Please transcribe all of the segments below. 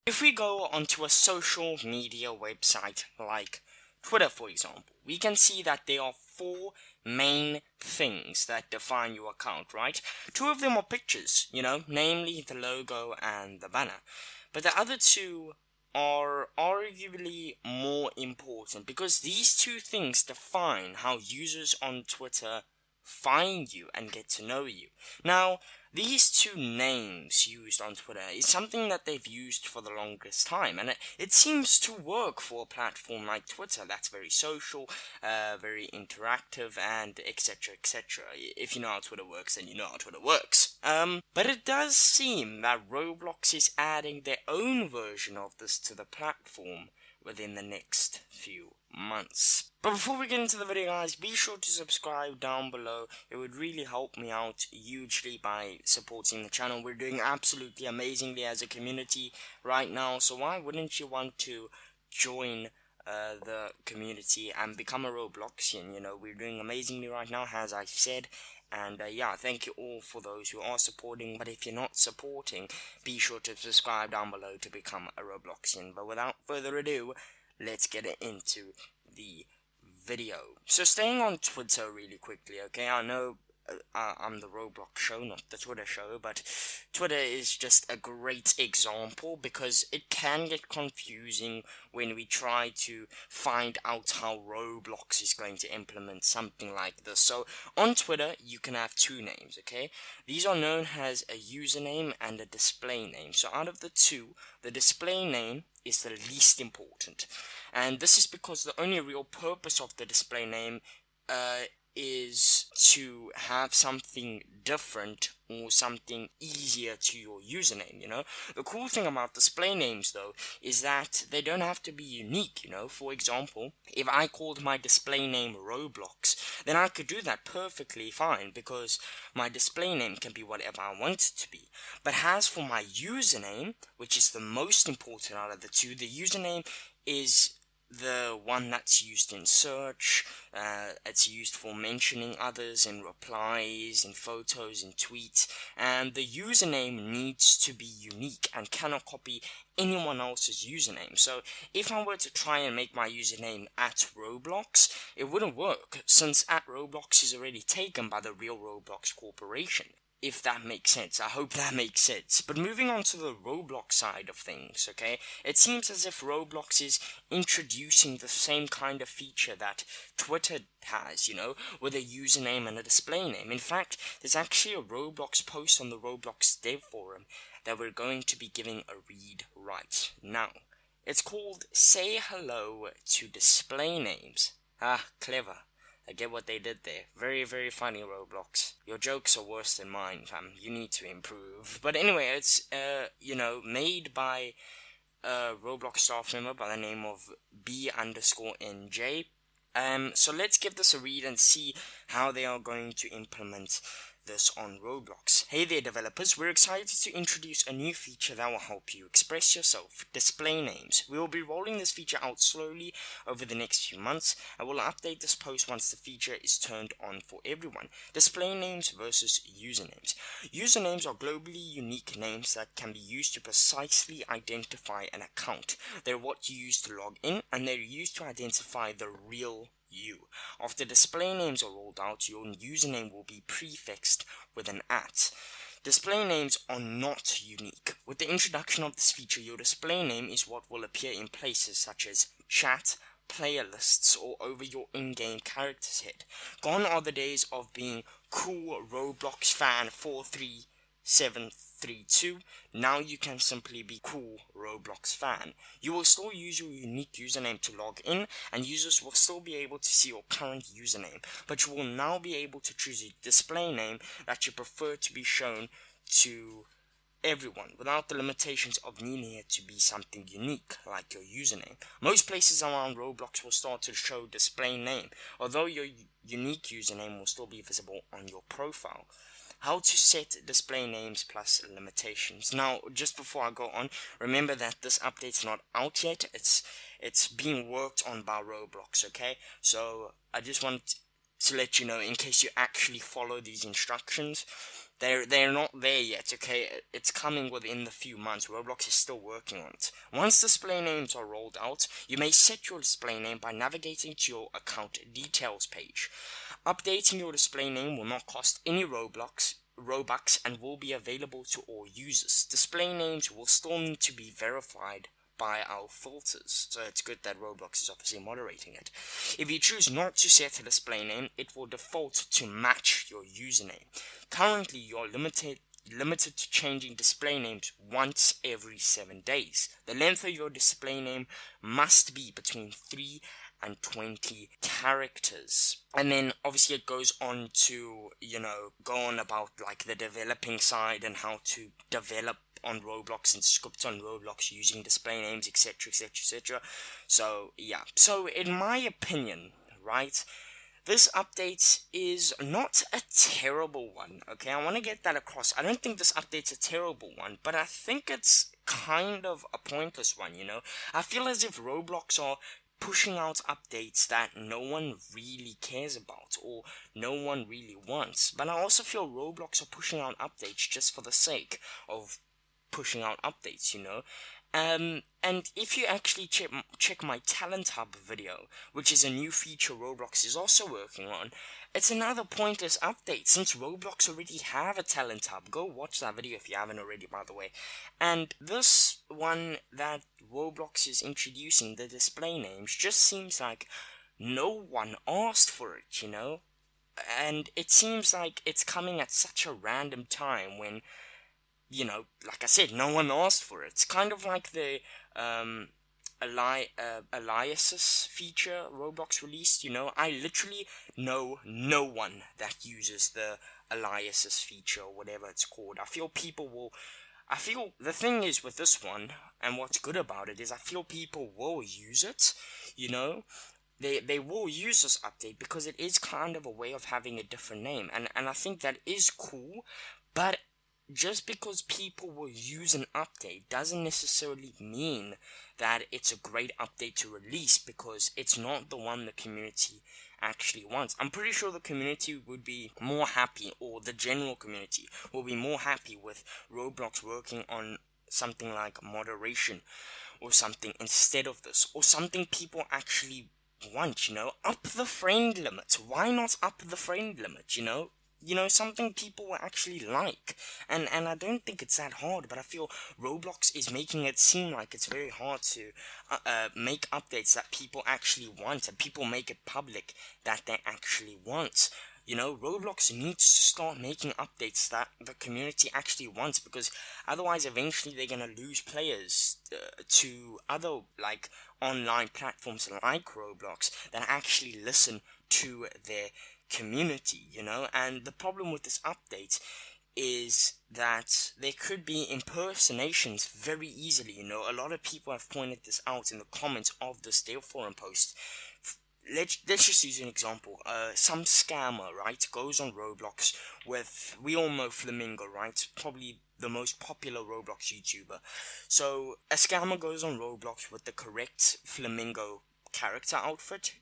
If we go onto a social media website like Twitter, for example, we can see that there are four main things that define your account, right? Two of them are pictures, namely the logo and the banner. But the other two are arguably more important because these two things define how users on Twitter find you and get to know you. Now, these two names used on Twitter is something that they've used for the longest time, and it seems to work for a platform like Twitter that's very social, very interactive, and etc. etc. If you know how Twitter works, then you know how Twitter works. But it does seem that Roblox is adding their own version of this to the platform within the next few months. But before we get into the video, guys, be sure to subscribe down below. It would really help me out hugely by supporting the channel. We're doing absolutely amazingly as a community right now, so why wouldn't you want to join the community and become a Robloxian? We're doing amazingly right now, as I said. And yeah, thank you all for those who are supporting. But if you're not supporting, be sure to subscribe down below to become a Robloxian. But without further ado, let's get into the video. So staying on Twitter really quickly, okay? I know I'm the Roblox show, not the Twitter show, but Twitter is just a great example because it can get confusing when we try to find out how Roblox is going to implement something like this. So on Twitter, you can have two names, okay? These are known as a username and a display name. So out of the two, the display name is the least important. And this is because the only real purpose of the display name is to have something different or something easier to your username, The cool thing about display names, though, is that they don't have to be unique, For example, if I called my display name Roblox, then I could do that perfectly fine because my display name can be whatever I want it to be. But as for my username, which is the most important out of the two, the username is the one that's used in search. It's used for mentioning others in replies, in photos, in tweets, and the username needs to be unique and cannot copy anyone else's username. So if I were to try and make my username at Roblox, it wouldn't work since at Roblox is already taken by the real Roblox corporation. If that makes sense. I hope that makes sense. But moving on to the Roblox side of things, okay? It seems as if Roblox is introducing the same kind of feature that Twitter has, with a username and a display name. In fact, there's actually a Roblox post on the Roblox dev forum that we're going to be giving a read right now. It's called Say Hello to Display Names. Ah, clever. I get what they did there. Very, very funny, Roblox. Your jokes are worse than mine, fam. You need to improve. But anyway, it's, made by a Roblox staff member by the name of B_NJ. So let's give this a read and see how they are going to implement this on Roblox. Hey there developers, we're excited to introduce a new feature that will help you express yourself, display names. We will be rolling this feature out slowly over the next few months and will update this post once the feature is turned on for everyone. Display names versus usernames. Usernames are globally unique names that can be used to precisely identify an account. They're what you use to log in and they're used to identify the real you. After display names are rolled out, your username will be prefixed with an @ Display names are not unique. With the introduction of this feature, your display name is what will appear in places such as chat, player lists, or over your in-game character's head. Gone are the days of being cool Roblox fan 43732. Now you can simply be cool Roblox fan. You will still use your unique username to log in, and users will still be able to see your current username, but you will now be able to choose a display name that you prefer to be shown to everyone without the limitations of needing it to be something unique like your username. Most places around Roblox will start to show display name, although your unique username will still be visible on your profile. How to set display names plus limitations. Now, just before I go on, remember that this update's not out yet. It's being worked on by Roblox, okay? So I just want to let you know, in case you actually follow these instructions, They're not there yet, okay? It's coming within the few months. Roblox is still working on it. Once display names are rolled out, you may set your display name by navigating to your account details page. Updating your display name will not cost any Robux and will be available to all users. Display names will still need to be verified by our filters, so it's good that Roblox is obviously moderating it. If you choose not to set a display name, it will default to match your username. Currently, you're limited to changing display names once every 7 days. The length of your display name must be between 3 and 20 characters. And then obviously it goes on to, go on about like the developing side and how to develop on Roblox and scripts on Roblox using display names, etc, etc, etc. So yeah, so in my opinion, right, this update is not a terrible one, okay? I want to get that across. I don't think this update's a terrible one, but I think it's kind of a pointless one, I feel as if Roblox are pushing out updates that no one really cares about or no one really wants. But I also feel Roblox are pushing out updates just for the sake of pushing out updates, and if you actually check my Talent Hub video, which is a new feature Roblox is also working on, it's another pointless update since Roblox already have a Talent Hub. Go watch that video if you haven't already, by the way. And this one that Roblox is introducing, the display names, just seems like no one asked for it, And it seems like it's coming at such a random time when, like I said, no one asked for it. It's kind of like the aliases feature Roblox released, I literally know no one that uses the aliases feature or whatever it's called. I feel the thing is with this one, and what's good about it is I feel people will use it, They will use this update because it is kind of a way of having a different name, and I think that is cool, but just because people will use an update doesn't necessarily mean that it's a great update to release, because it's not the one the community actually wants. I'm pretty sure the community would be more happy, or the general community will be more happy with Roblox working on something like moderation or something instead of this, or something people actually want, up the friend limit. Why not up the friend limit, something people will actually like, and I don't think it's that hard, but I feel Roblox is making it seem like it's very hard to make updates that people actually want, and people make it public that they actually want. Roblox needs to start making updates that the community actually wants, because otherwise eventually they're gonna lose players to other like online platforms like Roblox that actually listen to their community, and the problem with this update is that there could be impersonations very easily, a lot of people have pointed this out in the comments of this Dale forum post. Let's just use an example. Some scammer, right, goes on Roblox with, we all know Flamingo, right, probably the most popular Roblox YouTuber. So a scammer goes on Roblox with the correct Flamingo character outfit,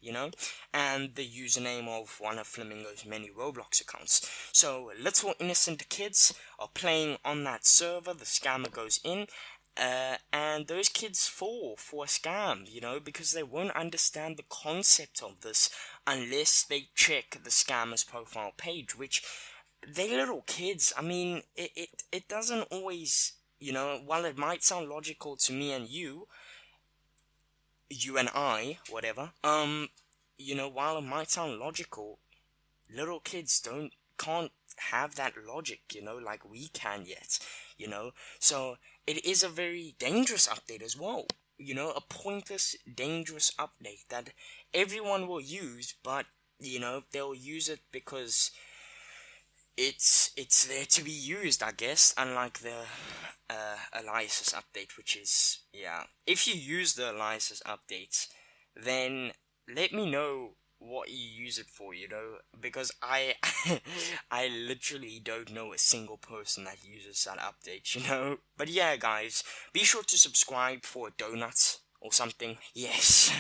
and the username of one of Flamingo's many Roblox accounts. So little innocent kids are playing on that server, the scammer goes in, and those kids fall for a scam, because they won't understand the concept of this unless they check the scammer's profile page, which they little kids, I mean, it doesn't always, while it might sound logical to me and you and I, whatever, while it might sound logical, little kids can't have that logic, like we can yet, so it is a very dangerous update as well, a pointless, dangerous update that everyone will use, but, they'll use it because it's there to be used, I guess, unlike the aliases update, which is, if you use the aliases updates, then let me know what you use it for, because I I literally don't know a single person that uses that update, but yeah, guys, be sure to subscribe for a donut or something. Yes.